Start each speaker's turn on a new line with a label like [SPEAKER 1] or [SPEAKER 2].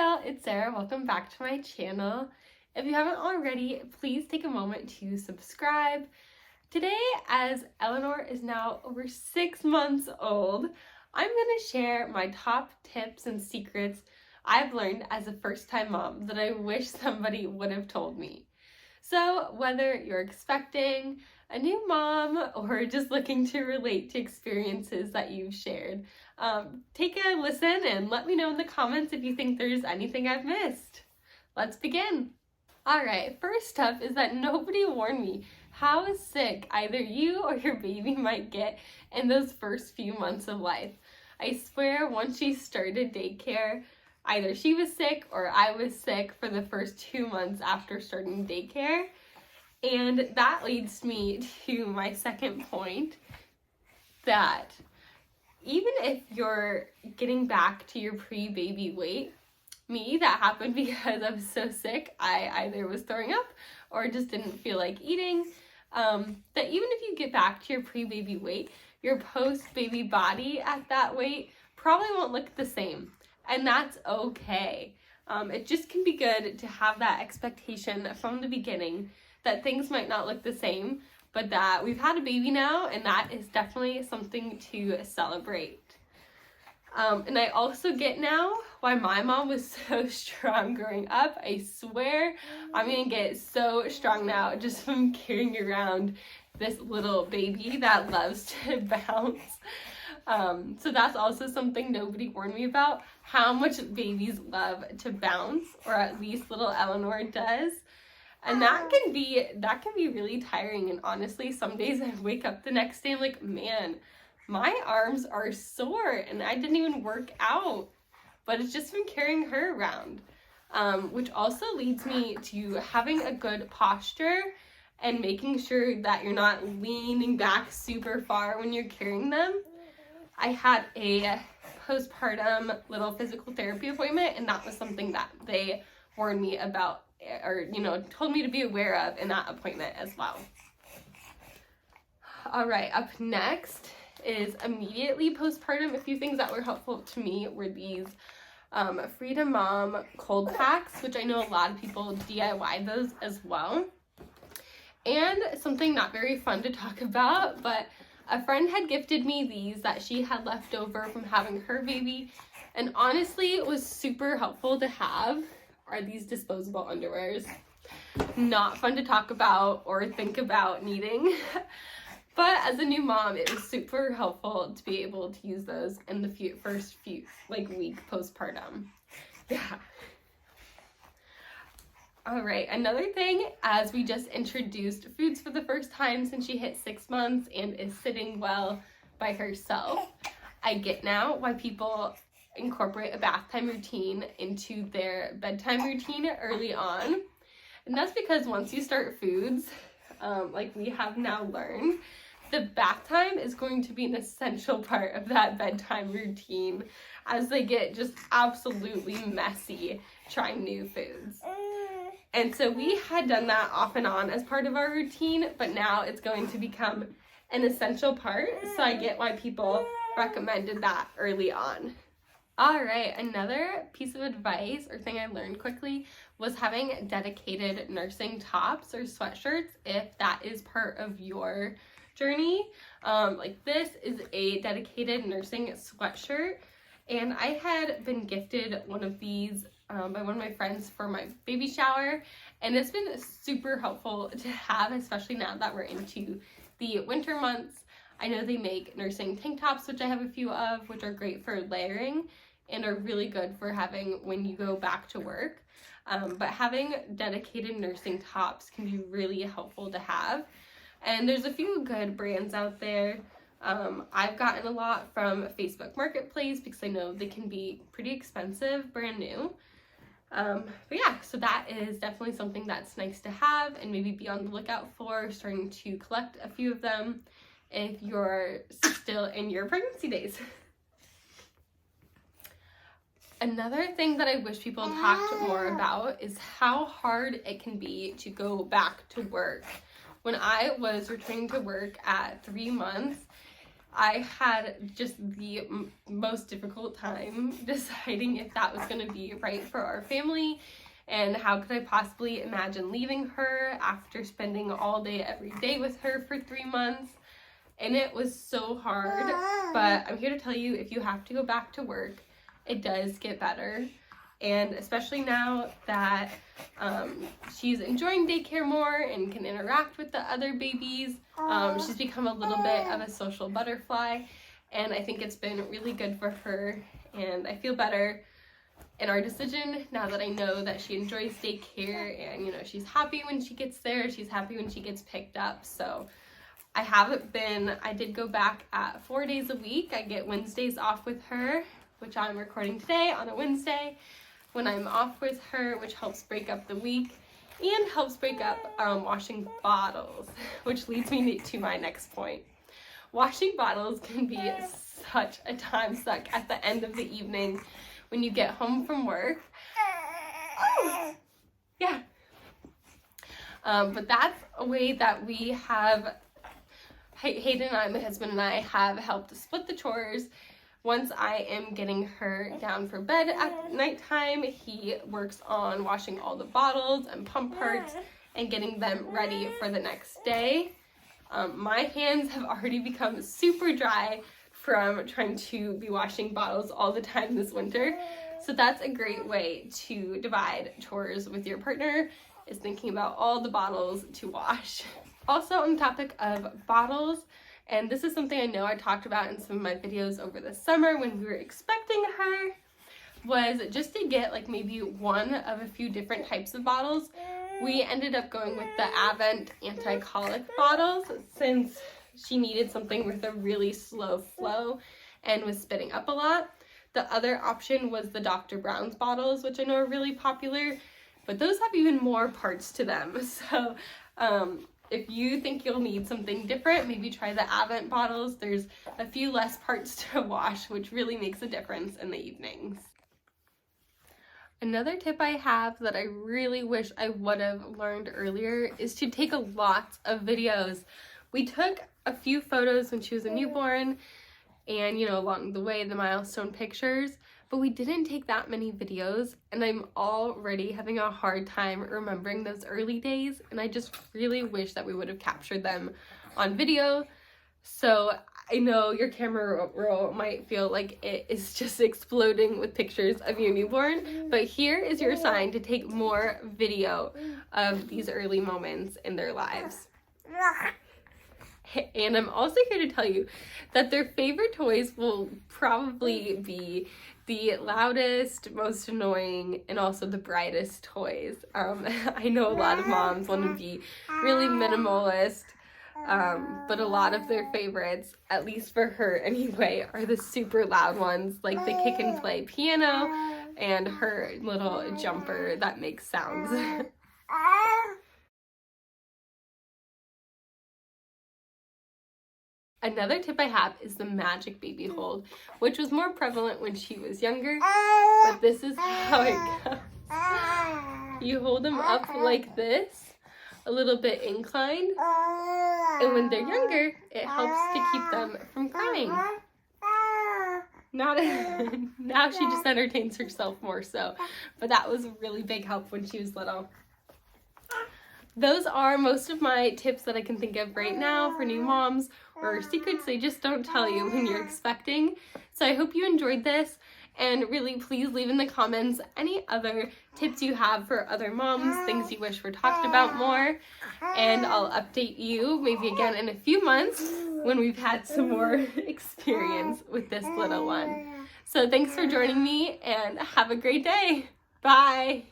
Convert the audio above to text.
[SPEAKER 1] y'all, it's Sarah. Welcome back to my channel. If you haven't already, please take a moment to subscribe. Today, as Eleanor is now over 6 months old, I'm going to share my top tips and secrets I've learned as a first-time mom that I wish somebody would have told me. So whether you're expecting a new mom or just looking to relate to experiences that you've shared, take a listen and let me know in the comments if you think there's anything I've missed. Let's begin. Alright, first up is that nobody warned me how sick either you or your baby might get in those first few months of life. I swear once she started daycare, either she was sick or I was sick for the first 2 months after starting daycare. And that leads me to my second point, that even if you're getting back to your pre-baby weight, that happened because I was so sick, I either was throwing up or just didn't feel like eating, that even if you get back to your pre-baby weight, your post-baby body at that weight probably won't look the same. And that's okay. It just can be good to have that expectation from the beginning that things might not look the same, but that we've had a baby now, and that is definitely something to celebrate. And I also get now why my mom was so strong growing up. I swear I'm gonna get so strong now just from carrying around this little baby that loves to bounce. So that's also something nobody warned me about, how much babies love to bounce, or at least little Eleanor does. And that can be really tiring. And honestly, some days I wake up the next day, I'm like, man, my arms are sore and I didn't even work out. But it's just from carrying her around, which also leads me to having a good posture and making sure that you're not leaning back super far when you're carrying them. I had a postpartum little physical therapy appointment, and that was something that they warned me about, or told me to be aware of in that appointment as well. All right, up next is immediately postpartum. A few things that were helpful to me were these Freedom Mom cold packs, which I know a lot of people DIY those as well. And something not very fun to talk about, but a friend had gifted me these that she had left over from having her baby, and honestly it was super helpful to have, are these disposable underwears. Not fun to talk about or think about needing, but as a new mom it was super helpful to be able to use those in the first week postpartum. Yeah. All right, another thing, as we just introduced foods for the first time since she hit 6 months and is sitting well by herself, I get now why people incorporate a bath time routine into their bedtime routine early on. And that's because once you start foods, like we have now learned, the bath time is going to be an essential part of that bedtime routine as they get just absolutely messy trying new foods. And so we had done that off and on as part of our routine, but now it's going to become an essential part, so I get why people recommended that early on. All right, another piece of advice or thing I learned quickly was having dedicated nursing tops or sweatshirts if that is part of your journey. Like this is a dedicated nursing sweatshirt, and I had been gifted one of these by one of my friends for my baby shower, and it's been super helpful to have, especially now that we're into the winter months. I know they make nursing tank tops, which I have a few of, which are great for layering and are really good for having when you go back to work. But having dedicated nursing tops can be really helpful to have. And there's a few good brands out there. I've gotten a lot from Facebook Marketplace because I know they can be pretty expensive, brand new. But yeah, so that is definitely something that's nice to have and maybe be on the lookout for, starting to collect a few of them if you're still in your pregnancy days. Another thing that I wish people talked more about is how hard it can be to go back to work. When I was returning to work at 3 months, I had just the most difficult time deciding if that was going to be right for our family, and how could I possibly imagine leaving her after spending all day every day with her for 3 months. And it was so hard, but I'm here to tell you, if you have to go back to work, it does get better. And especially now that she's enjoying daycare more and can interact with the other babies, she's become a little bit of a social butterfly, and I think it's been really good for her, and I feel better in our decision now that I know that she enjoys daycare, and you know, she's happy when she gets there, she's happy when she gets picked up. So I did go back at 4 days a week. I get Wednesdays off with her, which I'm recording today on a Wednesday when I'm off with her, which helps break up the week and helps break up washing bottles, which leads me to my next point. Washing bottles can be such a time suck at the end of the evening when you get home from work. Oh, yeah. But that's a way that we have, Hayden and I, my husband and I, have helped to split the chores. Once I am getting her down for bed at nighttime, he works on washing all the bottles and pump parts and getting them ready for the next day. My hands have already become super dry from trying to be washing bottles all the time this winter. So that's a great way to divide chores with your partner, is thinking about all the bottles to wash. Also, on the topic of bottles, and this is something I know I talked about in some of my videos over the summer when we were expecting her, was just to get like maybe one of a few different types of bottles. We ended up going with the Avent anti-colic bottles since she needed something with a really slow flow and was spitting up a lot. The other option was the Dr. Brown's bottles, which I know are really popular, but those have even more parts to them. So if you think you'll need something different, maybe try the Avent bottles. There's a few less parts to wash, which really makes a difference in the evenings. Another tip I have that I really wish I would have learned earlier is to take a lot of videos. We took a few photos when she was a newborn and, you know, along the way, the milestone pictures, but we didn't take that many videos, and I'm already having a hard time remembering those early days, and I just really wish that we would have captured them on video. So I know your camera roll might feel like it is just exploding with pictures of your newborn, but here is your sign to take more video of these early moments in their lives. And I'm also here to tell you that their favorite toys will probably be the loudest, most annoying, and also the brightest toys. I know a lot of moms want to be really minimalist, but a lot of their favorites, at least for her anyway, are the super loud ones, like the kick and play piano and her little jumper that makes sounds. Another tip I have is the magic baby hold, which was more prevalent when she was younger, but this is how it goes. You hold them up like this, a little bit inclined, and when they're younger, it helps to keep them from crying. Now she just entertains herself more so, but that was a really big help when she was little. Those are most of my tips that I can think of right now for new moms, or secrets they just don't tell you when you're expecting. So I hope you enjoyed this, and really please leave in the comments any other tips you have for other moms, things you wish were talked about more, and I'll update you maybe again in a few months when we've had some more experience with this little one. So thanks for joining me, and have a great day. Bye!